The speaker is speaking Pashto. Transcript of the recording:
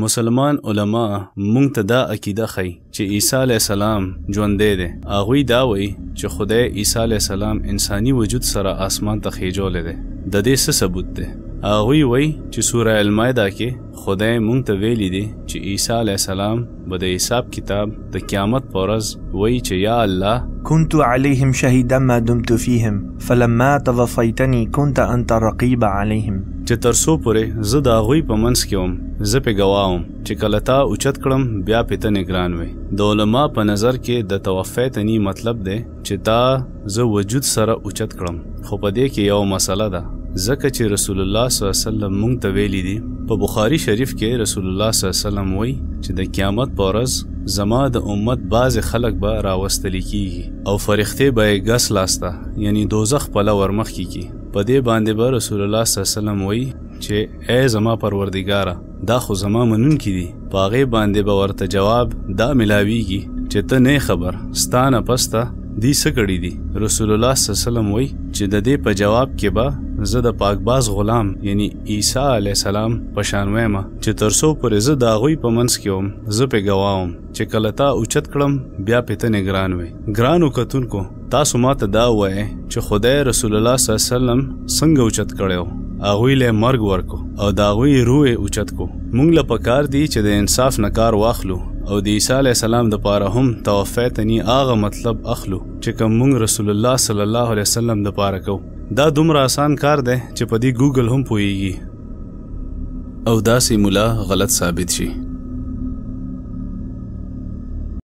مسلمان علما مونږ ته دا عقیده ښیي چې عیسی علیه السلام ژوندی دی. هغوی دا وایي چې خدای عیسی علیه السلام انساني وجود سره آسمان ته خیجولی دی. د دې څه ثبوت دی؟ هغوی وایي چې سوره المائده کې خدای مونږ ته ویلی دی چې عیسی علیه السلام به د حساب کتاب د قیامت په ورځ وایي چې یا الله كنت عليهم شهيدا ما دمت فيهم فلما توفيتني كنت أنت الرقيب عليهم. چې تر څو پورې زه د هغوی په منځ کې وم زه پې ګواه وم چې کله تا اوچت کړم بیا پې ته نګران وې. د علما په نظر کې د توفیتني مطلب دی چې تا زه وجود سره اوچت کړم. خو په دې کې یو مسله ده ځکه چې رسول الله صلی الله علیه وسلم مونږ ته ویلي دي په بخاري شریف کې رسول الله صلی الله علیه وسلم وایي چې د قیامت په ورځ زما د امت بعضې خلک به راوستلی کیږي او فرښتې به یې ګس لاسته یعنی دوزخ پله ورمخکې کي. په دې باندې به رسول الله صلی الله علیه وسلم وایي چې ای زما پروردګاره دا خو زما منونکي دي. په هغې باندې به ورته جواب دا ملاویږي چې ته نه خبر ستا نه پسته دی څه کړي دي. رسول الله صلی الله علیه وسلم وایي چې د دې په جواب کې به زه د پاکباز غلام یعنی عیسی علیه السلام په شان وایم چې تر څو پورې زه د هغوی په منځ کې وم زه پې ګواه وم چې کله تا اوچت کړم بیا پې ته نګران وې. ګرانو کتونکو تاسو ما ته دا ووایئ چې خدای رسول الله صلی الله علیه وسلم څنګه اوچت کړی و. هغوی له مرګ ورکو او د هغوی روح یې اوچت کو. مونږ له پکار دی چې د انصاف نه کار واخلو او د عیسی علیه السلام دپاره هم توفیتني هغه مطلب اخلو چې کوم مونږ رسول الله صلی الله علیه وسلم دپاره کوو. دا دومره آسان کار دی چې په دې ګوګل هم پوهیږي او داسې مولا غلط ثابت شي.